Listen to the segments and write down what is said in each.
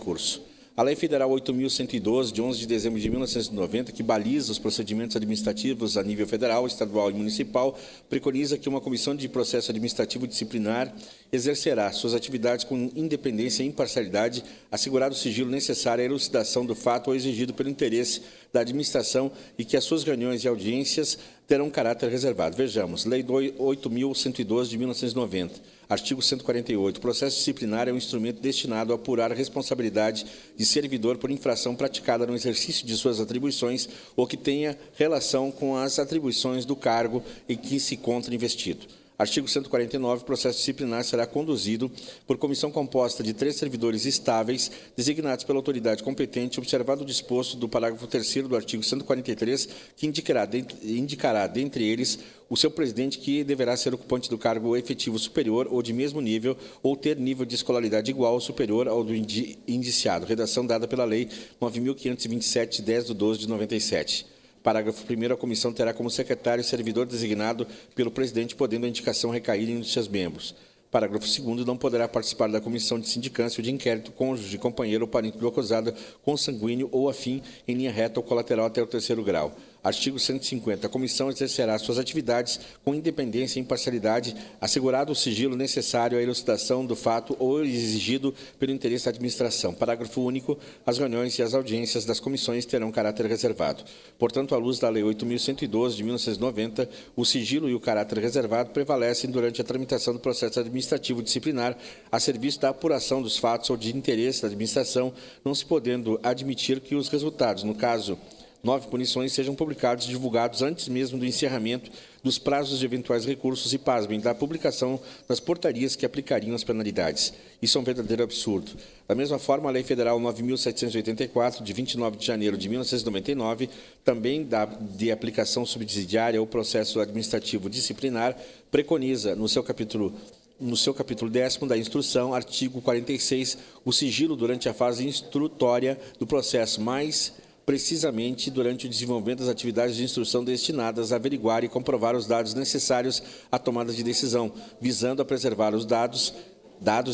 recurso. A Lei Federal 8.112, de 11 de dezembro de 1990, que baliza os procedimentos administrativos a nível federal, estadual e municipal, preconiza que uma comissão de processo administrativo disciplinar exercerá suas atividades com independência e imparcialidade, assegurado o sigilo necessário à elucidação do fato ou exigido pelo interesse da administração e que as suas reuniões e audiências terão caráter reservado. Vejamos, Lei 8.112 de 1990, artigo 148. O processo disciplinar é um instrumento destinado a apurar a responsabilidade de servidor por infração praticada no exercício de suas atribuições ou que tenha relação com as atribuições do cargo em que se encontra investido. Artigo 149. O processo disciplinar será conduzido por comissão composta de 3 servidores estáveis, designados pela autoridade competente, observado o disposto do parágrafo 3º do artigo 143, que indicará, dentre eles, o seu presidente, que deverá ser ocupante do cargo efetivo superior ou de mesmo nível, ou ter nível de escolaridade igual ou superior ao do indiciado. Redação dada pela Lei 9.527, de 10 de 12 de 97. Parágrafo 1º. A comissão terá como secretário servidor designado pelo presidente, podendo a indicação recair em um de seus membros. Parágrafo 2º. Não poderá participar da comissão de sindicância ou de inquérito cônjuge, companheiro ou parente do acusado consanguíneo ou afim, em linha reta ou colateral até o 3º grau. Artigo 150. A comissão exercerá suas atividades com independência e imparcialidade, assegurado o sigilo necessário à elucidação do fato ou exigido pelo interesse da administração. Parágrafo único. As reuniões e as audiências das comissões terão caráter reservado. Portanto, à luz da Lei 8.112, de 1990, o sigilo e o caráter reservado prevalecem durante a tramitação do processo administrativo disciplinar a serviço da apuração dos fatos ou de interesse da administração, não se podendo admitir que os resultados, no caso 9 punições, sejam publicados e divulgados antes mesmo do encerramento dos prazos de eventuais recursos e, pasmem, da publicação das portarias que aplicariam as penalidades. Isso é um verdadeiro absurdo. Da mesma forma, a Lei Federal 9.784, de 29 de janeiro de 1999, também de aplicação subsidiária ao processo administrativo disciplinar, preconiza, no seu capítulo 10º da instrução, artigo 46, o sigilo durante a fase instrutória do processo, mais precisamente durante o desenvolvimento das atividades de instrução destinadas a averiguar e comprovar os dados necessários à tomada de decisão, visando a preservar os dados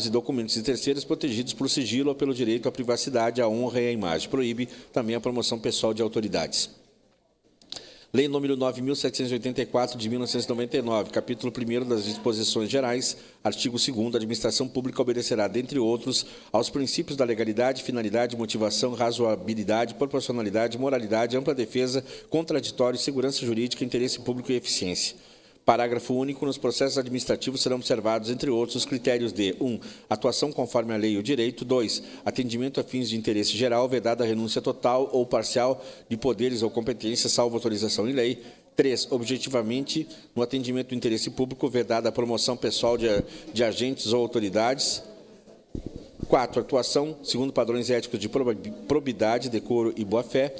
e documentos de terceiros protegidos por sigilo ou pelo direito à privacidade, à honra e à imagem. Proíbe também a promoção pessoal de autoridades. Lei nº 9.784, de 1999, capítulo 1º das disposições gerais, artigo 2º, a administração pública obedecerá, dentre outros, aos princípios da legalidade, finalidade, motivação, razoabilidade, proporcionalidade, moralidade, ampla defesa, contraditório, segurança jurídica, interesse público e eficiência. Parágrafo único. Nos processos administrativos serão observados, entre outros, os critérios de 1. Atuação conforme a lei e o direito. 2. Atendimento a fins de interesse geral, vedada a renúncia total ou parcial de poderes ou competências, salvo autorização em lei. 3. Objetivamente, no atendimento do interesse público, vedada a promoção pessoal de agentes ou autoridades. 4. Atuação segundo padrões éticos de probidade, decoro e boa-fé.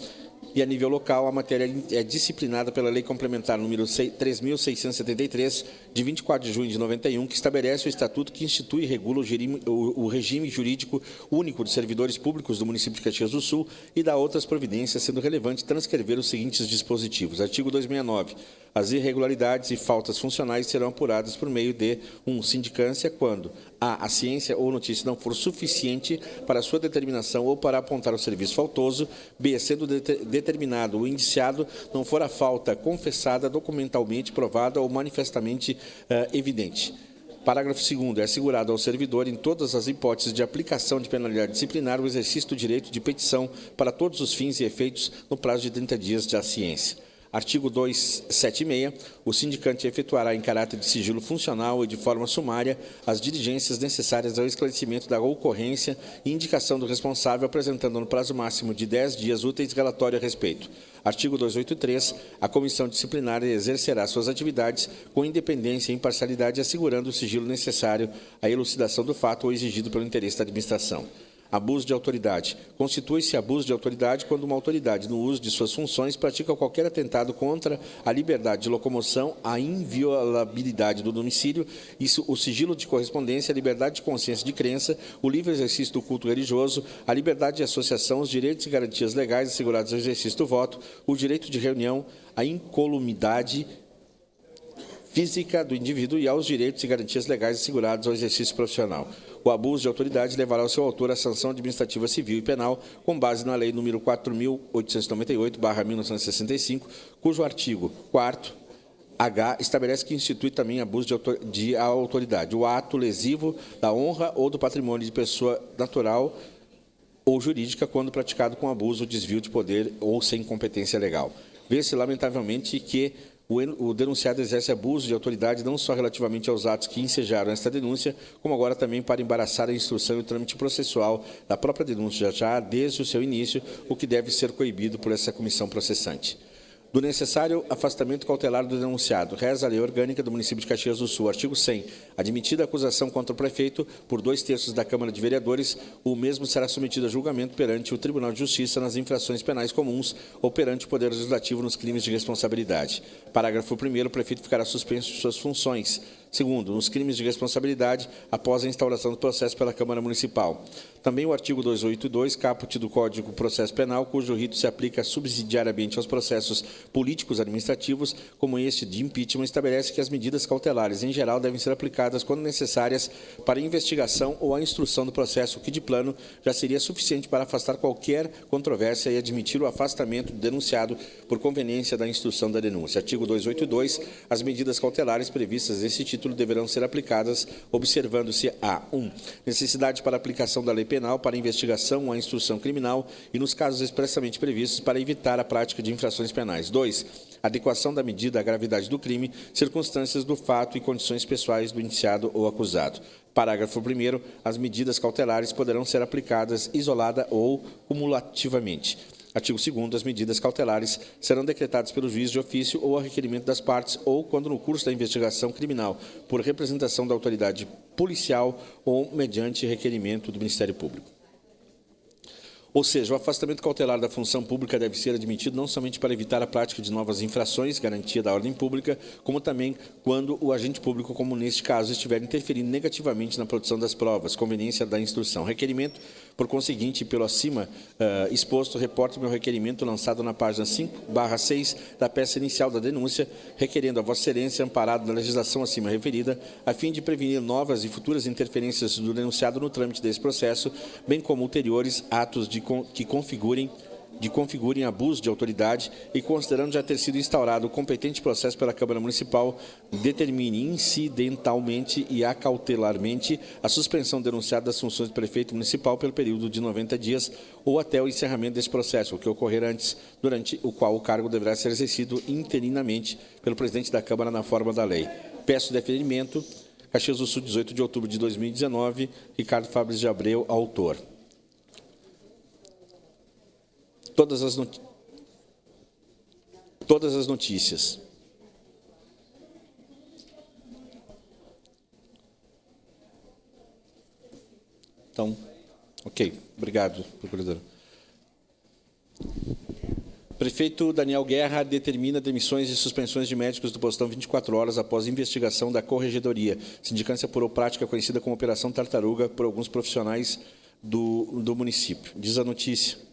E, a nível local, a matéria é disciplinada pela Lei Complementar número 3.673, de 24 de junho de 91, que estabelece o estatuto que institui e regula o regime jurídico único de servidores públicos do município de Caxias do Sul e dá outras providências, sendo relevante transcrever os seguintes dispositivos. Artigo 269. As irregularidades e faltas funcionais serão apuradas por meio de 1. Sindicância, quando a ciência ou notícia não for suficiente para sua determinação ou para apontar o serviço faltoso. B. Sendo determinado o indiciado, não for a falta confessada, documentalmente provada ou manifestamente evidente. Parágrafo 2º. É assegurado ao servidor, em todas as hipóteses de aplicação de penalidade disciplinar, o exercício do direito de petição para todos os fins e efeitos no prazo de 30 dias da ciência. Artigo 276. O sindicante efetuará em caráter de sigilo funcional e de forma sumária as diligências necessárias ao esclarecimento da ocorrência e indicação do responsável, apresentando no prazo máximo de 10 dias úteis relatório a respeito. Artigo 283. A comissão disciplinar exercerá suas atividades com independência e imparcialidade, assegurando o sigilo necessário à elucidação do fato ou exigido pelo interesse da administração. Abuso de autoridade. Constitui-se abuso de autoridade quando uma autoridade, no uso de suas funções, pratica qualquer atentado contra a liberdade de locomoção, a inviolabilidade do domicílio, o sigilo de correspondência, a liberdade de consciência e de crença, o livre exercício do culto religioso, a liberdade de associação, os direitos e garantias legais assegurados ao exercício do voto, o direito de reunião, a incolumidade física do indivíduo e aos direitos e garantias legais assegurados ao exercício profissional. O abuso de autoridade levará ao seu autor a sanção administrativa civil e penal com base na Lei nº 4.898/1965, cujo artigo 4º H estabelece que institui também abuso de autoridade, o ato lesivo da honra ou do patrimônio de pessoa natural ou jurídica quando praticado com abuso, desvio de poder ou sem competência legal. Vê-se, lamentavelmente, que o denunciado exerce abuso de autoridade não só relativamente aos atos que ensejaram esta denúncia, como agora também para embaraçar a instrução e o trâmite processual da própria denúncia já desde o seu início, o que deve ser coibido por essa comissão processante. Do necessário afastamento cautelar do denunciado. Reza a Lei Orgânica do Município de Caxias do Sul. Artigo 100. Admitida a acusação contra o prefeito por 2/3 da Câmara de Vereadores, o mesmo será submetido a julgamento perante o Tribunal de Justiça nas infrações penais comuns ou perante o Poder Legislativo nos crimes de responsabilidade. Parágrafo 1º. O prefeito ficará suspenso de suas funções. Segundo, nos crimes de responsabilidade, após a instauração do processo pela Câmara Municipal. Também o artigo 282, caput do Código Processo Penal, cujo rito se aplica subsidiariamente aos processos políticos administrativos, como este de impeachment, estabelece que as medidas cautelares, em geral, devem ser aplicadas quando necessárias para a investigação ou a instrução do processo, o que, de plano, já seria suficiente para afastar qualquer controvérsia e admitir o afastamento do denunciado por conveniência da instrução da denúncia. Artigo 282, as medidas cautelares previstas nesse título deverão ser aplicadas, observando-se a 1. Necessidade para aplicação da lei penal para investigação ou a instrução criminal e, nos casos expressamente previstos, para evitar a prática de infrações penais. 2. Adequação da medida à gravidade do crime, circunstâncias do fato e condições pessoais do indiciado ou acusado. Parágrafo 1º. As medidas cautelares poderão ser aplicadas isolada ou cumulativamente. Artigo 2º. As medidas cautelares serão decretadas pelo juiz de ofício ou a requerimento das partes ou, quando no curso da investigação criminal, por representação da autoridade policial ou mediante requerimento do Ministério Público. Ou seja, o afastamento cautelar da função pública deve ser admitido não somente para evitar a prática de novas infrações, garantia da ordem pública, como também quando o agente público, como neste caso, estiver interferindo negativamente na produção das provas, conveniência da instrução. Requerimento, por conseguinte, pelo acima exposto, reporto meu requerimento lançado na página 5/6 da peça inicial da denúncia, requerendo a Vossa Excelência, amparado na legislação acima referida, a fim de prevenir novas e futuras interferências do denunciado no trâmite desse processo, bem como ulteriores atos que configurem abuso de autoridade e, considerando já ter sido instaurado o competente processo pela Câmara Municipal, determine incidentalmente e acautelarmente a suspensão denunciada das funções do prefeito municipal pelo período de 90 dias ou até o encerramento desse processo, o que ocorrer antes, durante o qual o cargo deverá ser exercido interinamente pelo presidente da Câmara na forma da lei. Peço deferimento. Caxias do Sul, 18 de outubro de 2019. Ricardo Fabres de Abreu, autor. Todas as notícias. Então, ok. Obrigado, procurador. Prefeito Daniel Guerra determina demissões e suspensões de médicos do postão 24 horas após investigação da Corregedoria. Sindicância apurou prática conhecida como Operação Tartaruga por alguns profissionais do município. Diz a notícia.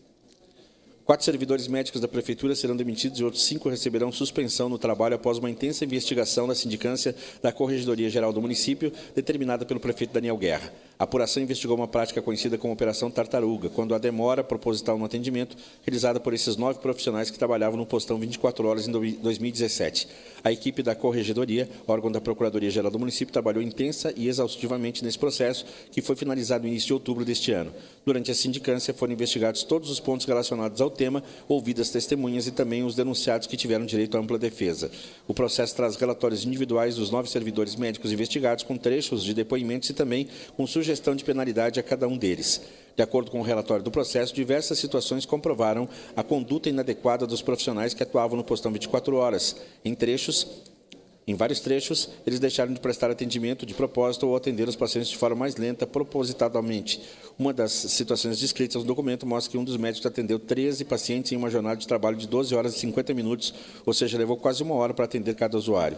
4 servidores médicos da Prefeitura serão demitidos e outros 5 receberão suspensão no trabalho após uma intensa investigação da sindicância da Corregedoria Geral do município, determinada pelo prefeito Daniel Guerra. A apuração investigou uma prática conhecida como Operação Tartaruga, quando a demora proposital no atendimento realizada por esses 9 profissionais que trabalhavam no postão 24 horas em 2017. A equipe da Corregedoria, órgão da Procuradoria Geral do município, trabalhou intensa e exaustivamente nesse processo, que foi finalizado no início de outubro deste ano. Durante a sindicância, foram investigados todos os pontos relacionados ao tema, ouvidas testemunhas e também os denunciados que tiveram direito à ampla defesa. O processo traz relatórios individuais dos 9 servidores médicos investigados, com trechos de depoimentos e também com sugestão de penalidade a cada um deles. De acordo com o relatório do processo, diversas situações comprovaram a conduta inadequada dos profissionais que atuavam no postão 24 horas. Em vários trechos, eles deixaram de prestar atendimento de propósito ou atender os pacientes de forma mais lenta, propositadamente. Uma das situações descritas no documento mostra que um dos médicos atendeu 13 pacientes em uma jornada de trabalho de 12 horas e 50 minutos, ou seja, levou quase 1 hora para atender cada usuário.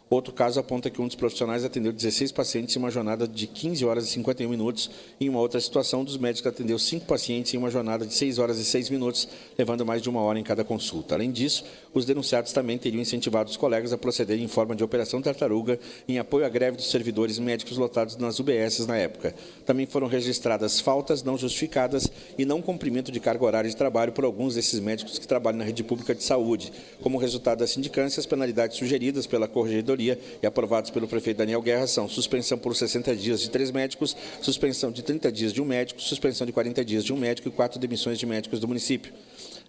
Outro caso aponta que um dos profissionais atendeu 16 pacientes em uma jornada de 15 horas e 51 minutos. Em uma outra situação, um dos médicos atendeu 5 pacientes em uma jornada de 6 horas e 6 minutos, levando mais de 1 hora em cada consulta. Além disso, os denunciados também teriam incentivado os colegas a procederem em forma de operação tartaruga em apoio à greve dos servidores médicos lotados nas UBSs na época. Também foram registradas faltas não justificadas e não cumprimento de carga horária de trabalho por alguns desses médicos que trabalham na rede pública de saúde. Como resultado da sindicância, as penalidades sugeridas pela Corregedoria e aprovados pelo prefeito Daniel Guerra são suspensão por 60 dias de 3 médicos, suspensão de 30 dias de um médico, suspensão de 40 dias de um médico e 4 demissões de médicos do município.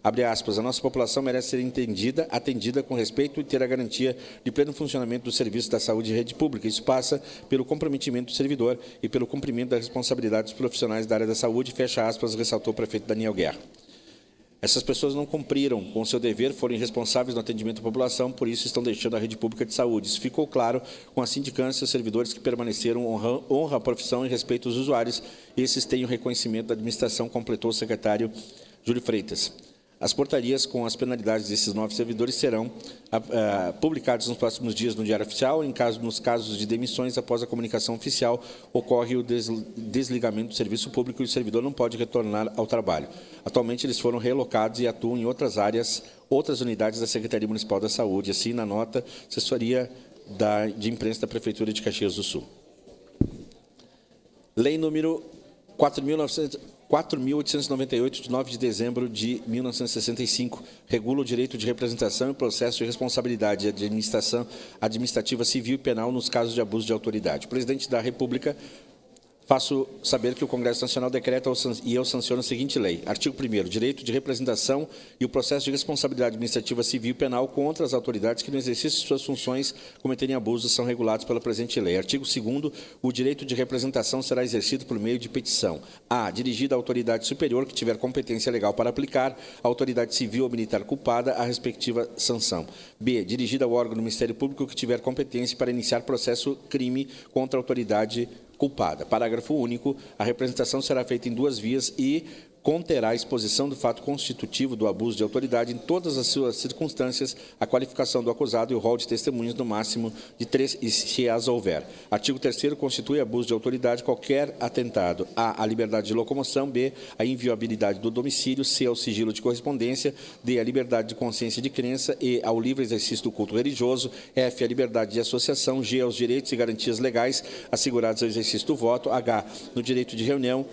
Abre aspas, a nossa população merece ser entendida, atendida com respeito e ter a garantia de pleno funcionamento do serviço da saúde e rede pública. Isso passa pelo comprometimento do servidor e pelo cumprimento das responsabilidades dos profissionais da área da saúde, fecha aspas, ressaltou o prefeito Daniel Guerra. Essas pessoas não cumpriram com o seu dever, foram irresponsáveis no atendimento à população, por isso estão deixando a rede pública de saúde. Isso ficou claro com a sindicância e os servidores que permaneceram honra a profissão e respeito aos usuários. Esses têm o reconhecimento da administração, completou o secretário Júlio Freitas. As portarias com as penalidades desses 9 servidores serão publicadas nos próximos dias no Diário Oficial. Nos casos de demissões, após a comunicação oficial, ocorre o desligamento do serviço público e o servidor não pode retornar ao trabalho. Atualmente, eles foram relocados e atuam em outras áreas, outras unidades da Secretaria Municipal da Saúde. Assim, na nota, assessoria de imprensa da Prefeitura de Caxias do Sul. Lei número 4.898, de 9 de dezembro de 1965, regula o direito de representação e processo de responsabilidade administrativa civil e penal nos casos de abuso de autoridade. O presidente da República faço saber que o Congresso Nacional decreta e eu sanciono a seguinte lei. Artigo 1º. Direito de representação e o processo de responsabilidade administrativa civil e penal contra as autoridades que no exercício de suas funções cometerem abusos são regulados pela presente lei. Artigo 2º. O direito de representação será exercido por meio de petição. A. Dirigida à autoridade superior que tiver competência legal para aplicar, a autoridade civil ou militar culpada, a respectiva sanção. B. Dirigida ao órgão do Ministério Público que tiver competência para iniciar processo crime contra a autoridade culpada. Parágrafo único. A representação será feita em 2 vias e conterá a exposição do fato constitutivo do abuso de autoridade em todas as suas circunstâncias, a qualificação do acusado e o rol de testemunhas no máximo de 3, se as houver. Artigo 3º. Constitui abuso de autoridade qualquer atentado a liberdade de locomoção, b, a inviolabilidade do domicílio, c, ao sigilo de correspondência, d, a liberdade de consciência e de crença, e ao livre exercício do culto religioso, f, a liberdade de associação, g, aos direitos e garantias legais assegurados ao exercício do voto, h, no direito de reunião,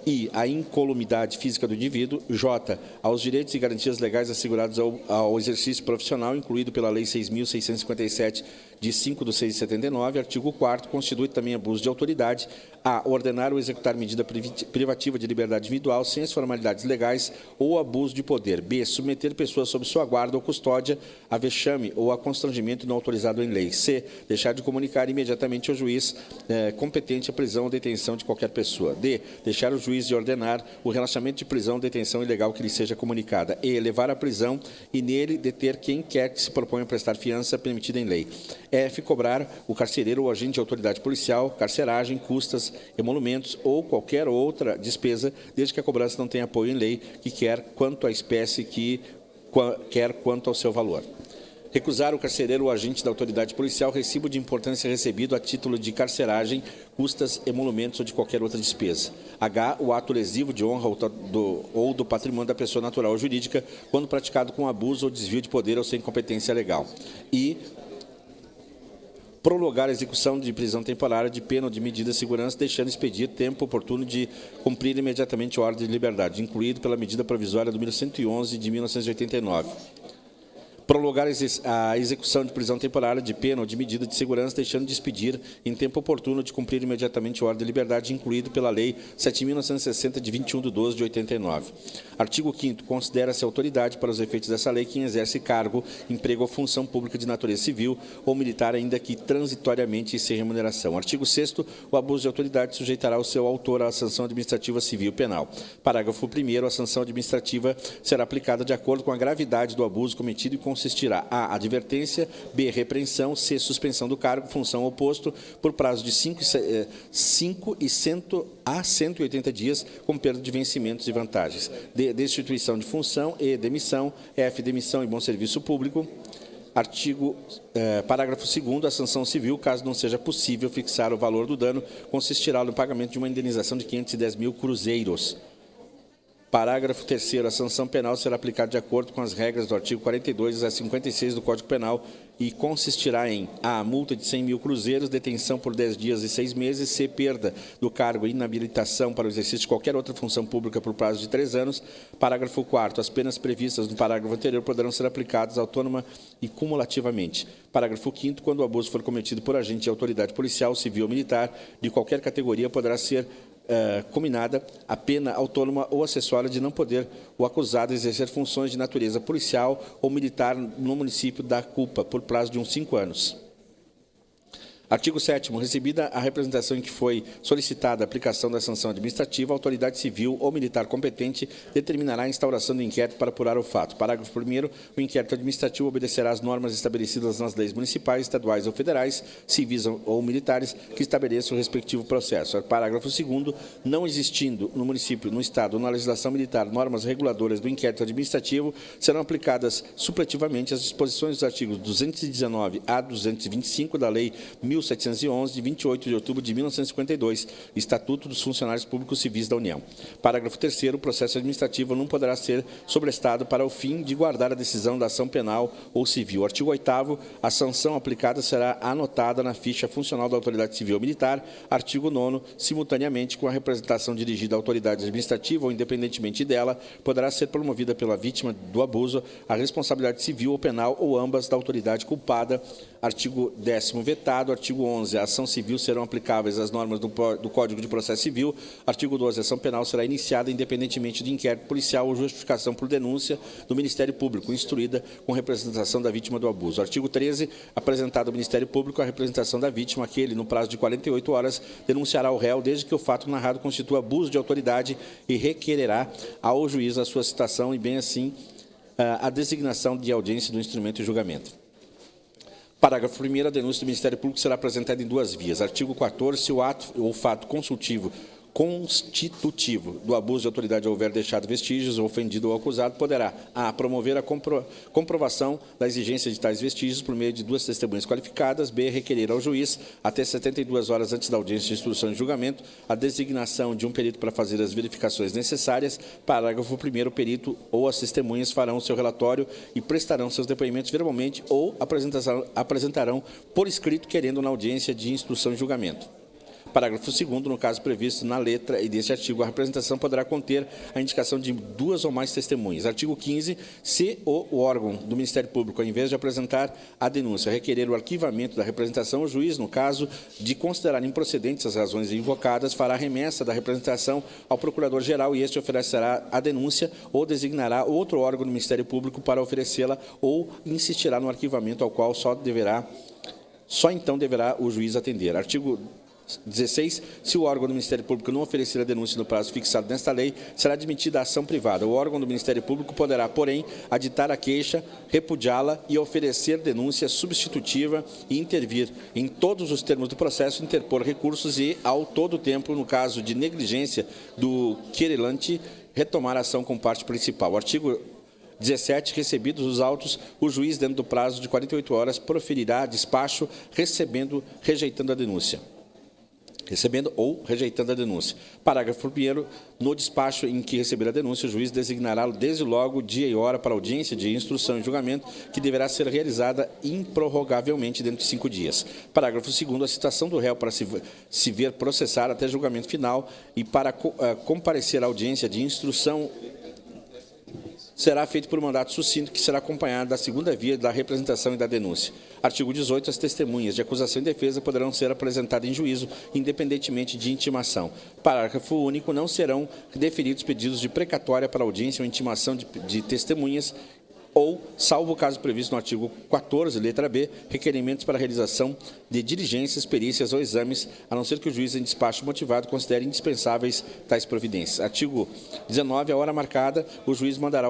I, a incolumidade física do indivíduo, J, aos direitos e garantias legais assegurados ao exercício profissional, incluído pela Lei 6.657, de 5 de 6 de 79, artigo 4º, constitui também abuso de autoridade, A, ordenar ou executar medida privativa de liberdade individual sem as formalidades legais ou abuso de poder, B, submeter pessoas sob sua guarda ou custódia a vexame ou a constrangimento não autorizado em lei, C, deixar de comunicar imediatamente ao juiz competente a prisão ou detenção de qualquer pessoa, D, deixar o juiz de ordenar o relaxamento de prisão ou detenção ilegal que lhe seja comunicada, E, levar à prisão e nele deter quem quer que se proponha a prestar fiança permitida em lei, F, cobrar o carcereiro ou agente de autoridade policial, carceragem, custas, emolumentos ou qualquer outra despesa, desde que a cobrança não tenha apoio em lei, que quer quanto à espécie, quer quanto ao seu valor. Recusar o carcereiro ou agente da autoridade policial recibo de importância recebido a título de carceragem, custas, emolumentos ou de qualquer outra despesa. H, o ato lesivo de honra ou do patrimônio da pessoa natural ou jurídica, quando praticado com abuso ou desvio de poder ou sem competência legal. I, prolongar a execução de prisão temporária, de pena ou de medida de segurança, deixando expedir tempo oportuno de cumprir imediatamente a ordem de liberdade, incluído pela medida provisória número 111 de 1989. Prolongar a execução de prisão temporária, de pena ou de medida de segurança, deixando de expedir em tempo oportuno de cumprir imediatamente a ordem de liberdade, incluído pela Lei 7.960, de 21 de 12 de 89. Artigo 5º. Considera-se autoridade para os efeitos dessa lei quem exerce cargo, emprego ou função pública de natureza civil ou militar, ainda que transitoriamente e sem remuneração. Artigo 6º. O abuso de autoridade sujeitará o seu autor à sanção administrativa civil e penal. Parágrafo 1º. A sanção administrativa será aplicada de acordo com a gravidade do abuso cometido e consistirá A, advertência, B, repreensão, C, suspensão do cargo, função ou posto, por prazo de 5 a 180 dias, com perda de vencimentos e vantagens. D, destituição de função, E, demissão, F, demissão e bom serviço público, Parágrafo 2º, a sanção civil, caso não seja possível fixar o valor do dano, consistirá no pagamento de uma indenização de 510 mil cruzeiros. Parágrafo 3º, a sanção penal será aplicada de acordo com as regras do artigo 42 a 56 do Código Penal e consistirá em a. multa de 100 mil cruzeiros, detenção por 10 dias e 6 meses, c. perda do cargo e inabilitação para o exercício de qualquer outra função pública por prazo de 3 anos. Parágrafo 4º, as penas previstas no parágrafo anterior poderão ser aplicadas autônoma e cumulativamente. Parágrafo 5º, quando o abuso for cometido por agente de autoridade policial, civil ou militar de qualquer categoria, poderá ser combinada a pena autônoma ou acessória de não poder o acusado exercer funções de natureza policial ou militar no município da culpa, por prazo de 5 anos. Artigo 7º. Recebida a representação em que foi solicitada a aplicação da sanção administrativa, a autoridade civil ou militar competente determinará a instauração do inquérito para apurar o fato. Parágrafo 1º. O inquérito administrativo obedecerá às normas estabelecidas nas leis municipais, estaduais ou federais, civis ou militares, que estabeleçam o respectivo processo. Parágrafo 2º. Não existindo no município, no Estado ou na legislação militar normas reguladoras do inquérito administrativo, serão aplicadas supletivamente as disposições dos artigos 219 a 225 da Lei 1711, de 28 de outubro de 1952, Estatuto dos Funcionários Públicos Civis da União. Parágrafo 3º. O processo administrativo não poderá ser sobrestado para o fim de guardar a decisão da ação penal ou civil. Artigo 8º. A sanção aplicada será anotada na ficha funcional da autoridade civil ou militar. Artigo 9º. Simultaneamente com a representação dirigida à autoridade administrativa ou independentemente dela, poderá ser promovida pela vítima do abuso a responsabilidade civil ou penal ou ambas da autoridade culpada. Artigo 10º vetado. Artigo 11. A ação civil serão aplicáveis as normas do Código de Processo Civil. Artigo 12. A ação penal será iniciada independentemente de inquérito policial ou justificação por denúncia do Ministério Público, instruída com representação da vítima do abuso. Artigo 13. Apresentado ao Ministério Público a representação da vítima, que ele, no prazo de 48 horas, denunciará o réu desde que o fato narrado constitua abuso de autoridade e requererá ao juiz a sua citação e, bem assim, a designação de audiência do instrumento de julgamento. Parágrafo 1º. A denúncia do Ministério Público será apresentada em 2 vias. Artigo 14. Se o ato ou fato constitutivo do abuso de autoridade houver deixado vestígios, o ofendido ou acusado poderá a. promover a comprovação da exigência de tais vestígios por meio de 2 testemunhas qualificadas, b. requerer ao juiz, até 72 horas antes da audiência de instrução e julgamento, a designação de um perito para fazer as verificações necessárias. Parágrafo 1º. O perito ou as testemunhas farão seu relatório e prestarão seus depoimentos verbalmente ou apresentarão por escrito, querendo na audiência de instrução e julgamento. Parágrafo 2º. No caso previsto na letra e deste artigo, a representação poderá conter a indicação de 2 ou mais testemunhas. Artigo 15. Se o órgão do Ministério Público, ao invés de apresentar a denúncia, requerer o arquivamento da representação, o juiz, no caso de considerar improcedentes as razões invocadas, fará remessa da representação ao Procurador-Geral e este oferecerá a denúncia ou designará outro órgão do Ministério Público para oferecê-la ou insistirá no arquivamento ao qual só então deverá o juiz atender. Artigo 16. Se o órgão do Ministério Público não oferecer a denúncia no prazo fixado nesta lei, será admitida a ação privada. O órgão do Ministério Público poderá, porém, aditar a queixa, repudiá-la e oferecer denúncia substitutiva e intervir em todos os termos do processo, interpor recursos e, ao todo tempo, no caso de negligência do querelante, retomar a ação com parte principal. Artigo 17. Recebidos os autos, o juiz, dentro do prazo de 48 horas, proferirá despacho, rejeitando ou rejeitando a denúncia. Parágrafo 1º. No despacho em que receber a denúncia, o juiz designará desde logo dia e hora para audiência de instrução e julgamento, que deverá ser realizada improrrogavelmente dentro de 5 dias. Parágrafo 2º. A citação do réu para se ver processar até julgamento final e para comparecer à audiência de instrução será feito por mandato sucinto, que será acompanhado da segunda via da representação e da denúncia. Artigo 18. As testemunhas de acusação e defesa poderão ser apresentadas em juízo, independentemente de intimação. Parágrafo único. Não serão deferidos pedidos de precatória para audiência ou intimação de testemunhas ou, salvo o caso previsto no artigo 14, letra B, requerimentos para a realização de diligências, perícias ou exames, a não ser que o juiz, em despacho motivado, considere indispensáveis tais providências. Artigo 19. A hora marcada, o juiz mandará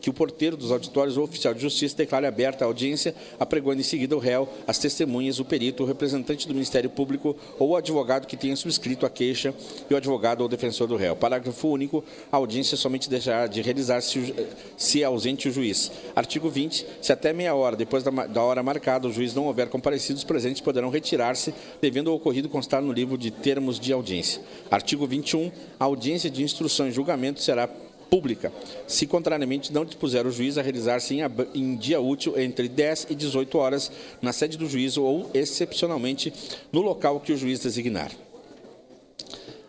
que o porteiro dos auditórios ou oficial de justiça declare aberta a audiência, apregoando em seguida o réu, as testemunhas, o perito, o representante do Ministério Público ou o advogado que tenha subscrito a queixa e o advogado ou defensor do réu. Parágrafo único. A audiência somente deixará de realizar se é ausente o juiz. juiz. Artigo 20. Se até meia hora depois da hora marcada o juiz não houver comparecido, os presentes poderão retirar-se, devendo o ocorrido constar no livro de termos de audiência. Artigo 21. A audiência de instrução e julgamento será pública, se contrariamente não dispuser o juiz a realizar-se em dia útil entre 10 e 18 horas na sede do juízo ou, excepcionalmente, no local que o juiz designar.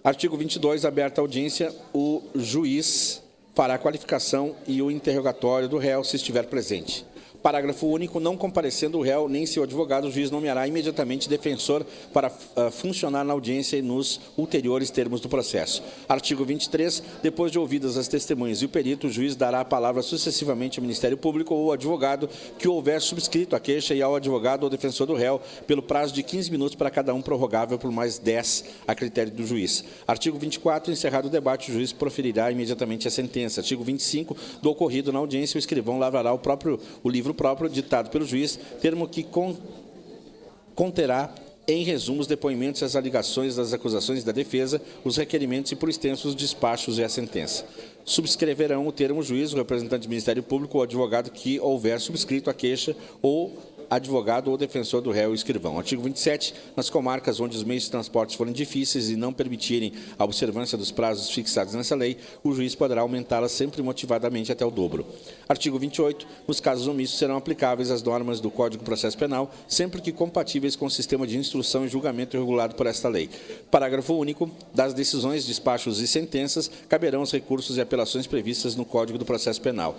Artigo 22. Aberta a audiência, o juiz fará a qualificação e o interrogatório do réu se estiver presente. Parágrafo único. Não comparecendo o réu nem seu advogado, o juiz nomeará imediatamente defensor para funcionar na audiência e nos ulteriores termos do processo. Artigo 23. Depois de ouvidas as testemunhas e o perito, o juiz dará a palavra sucessivamente ao Ministério Público ou ao advogado que houver subscrito a queixa e ao advogado ou defensor do réu pelo prazo de 15 minutos para cada um, prorrogável por mais 10 a critério do juiz. Artigo 24. Encerrado o debate, o juiz proferirá imediatamente a sentença. Artigo 25. Do ocorrido na audiência, o escrivão lavrará o livro próprio ditado pelo juiz, termo que conterá, em resumo, os depoimentos e as alegações das acusações da defesa, os requerimentos e, por extenso, os despachos e a sentença. Subscreverão o termo o juiz, o representante do Ministério Público ou o advogado que houver subscrito a queixa ou advogado ou defensor do réu e escrivão. Artigo 27. Nas comarcas onde os meios de transporte forem difíceis e não permitirem a observância dos prazos fixados nessa lei, o juiz poderá aumentá-las sempre motivadamente até o dobro. Artigo 28. Nos casos omissos serão aplicáveis as normas do Código de Processo Penal, sempre que compatíveis com o sistema de instrução e julgamento regulado por esta lei. Parágrafo único. Das decisões, despachos e sentenças, caberão os recursos e apelações previstas no Código do Processo Penal.